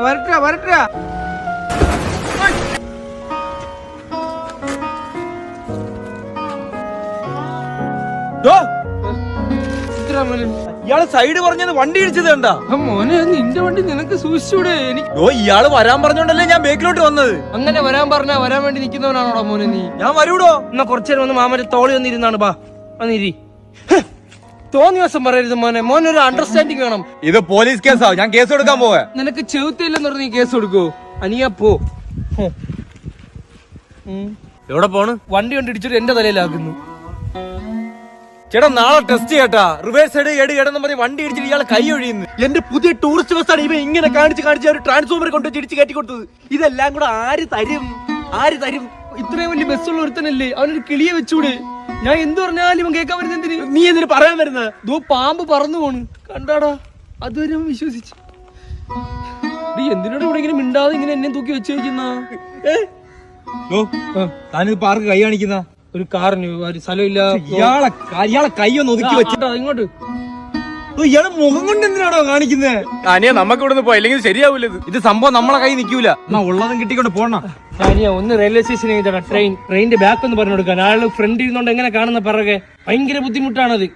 വരട്ടാ വരട്ടാ. ഇയാള് സൈഡ് പറഞ്ഞത് വണ്ടി ഇടിച്ചത് കണ്ടാ? മോനെ നിന്റെ വണ്ടി നിനക്ക് സൂക്ഷിച്ചൂടെ? എനിക്ക് ഇയാള് വരാൻ പറഞ്ഞോണ്ടല്ലേ ഞാൻ ബേക്കിലോട്ട് വന്നത്. അങ്ങനെ വരാൻ പറഞ്ഞാ വരാൻ വേണ്ടി നിൽക്കുന്നവനാണോടാ മോനെ നീ? ഞാൻ വരൂടോ. എന്നാ കുറച്ചേരം ഒന്ന് മാമന്റെ തോളി വന്നിരുന്നാണ്. ബാ വന്നിരി. തോന്നിയ ദിവസം പറയരുത് മോനെ. മോനെ ഒരു അണ്ടർസ്റ്റാൻഡിങ് വേണം. ഇത് പോലീസ് കേസാ, ഞാൻ കേസ് കൊടുക്കാൻ പോവാ. നിനക്ക് ചെവുത്തില്ലെന്ന് പറഞ്ഞ് നീ കേസ് കൊടുക്കോ? അനിയാ പോ. എവിടെ പോണ്? വണ്ടി കൊണ്ട് ഇടിച്ചിട്ട് എന്റെ തലയിലാക്കുന്നു. ചേട്ടാ നാളെ ടെസ്റ്റ് ചെയ്യട്ടാ. റിവേഴ്സ് സൈഡ് എടെന്ന് പറഞ്ഞ് വണ്ടി ഇടിച്ചിട്ട് ഇയാളെ കൈ ഒഴിയുന്നു. എന്റെ പുതിയ ടൂറിസ്റ്റ് ബസ്സാണ് ഇവ ഇങ്ങനെ കാണിച്ച് ഒരു ട്രാൻസ്ഫോമർ കൊണ്ട് ഇടിച്ച് കയറ്റി കൊടുത്തത്. ഇതെല്ലാം കൂടെ ആര് തരും? ഇത്രയും വലിയ ബസ്സുള്ള ഒരുത്തനല്ലേ, അവനൊരു കിളിയെ വെച്ചൂടെ? ഞാൻ എന്ത് പറഞ്ഞാലും ഇവൻ കേൾക്കാൻ വരുന്ന എന്തിന്? നീ എന്തിനു പറയാൻ വരുന്നത്? ദോ പാമ്പ് പറന്നു പോണ് കണ്ടാടാ. അതുവരെ അവൻ വിശ്വസിച്ചു. എന്തിനോട് ഇവിടെ ഇങ്ങനെ മിണ്ടാതെ ഇങ്ങനെ എന്നെ തൂക്കി വെച്ച് വയ്ക്കുന്ന? താനിത് പാർക്ക് കൈ കാണിക്കുന്ന ഒരു കാറിന് ഒരു സ്ഥലമില്ല. ഇയാളെ കൈ ഒന്ന് ഒതുക്കി വെച്ചിട്ടാ ഇങ്ങോട്ട്. ഇയാളെ മുഖം കൊണ്ട് എന്തിനാണോ കാണിക്കുന്നത്? അനിയ നമുക്ക് ഇവിടെ നിന്ന് പോയില്ലെങ്കിൽ ശരിയാവൂല. ഇത് സംഭവം നമ്മളെ കൈ നിൽക്കൂല. എന്നാ ഉള്ളതും കിട്ടിക്കൊണ്ട് പോണ. ഒന്ന് റെയിൽവേ സ്റ്റേഷനിൽ ട്രെയിനിന്റെ ബാക്ക് ഒന്ന് പറഞ്ഞു കൊടുക്കാൻ. ആള് ഫ്രണ്ട് ഇരുന്നോണ്ട് എങ്ങനെ കാണുന്ന പിറകെ ഭയങ്കര ബുദ്ധിമുട്ടാണത്.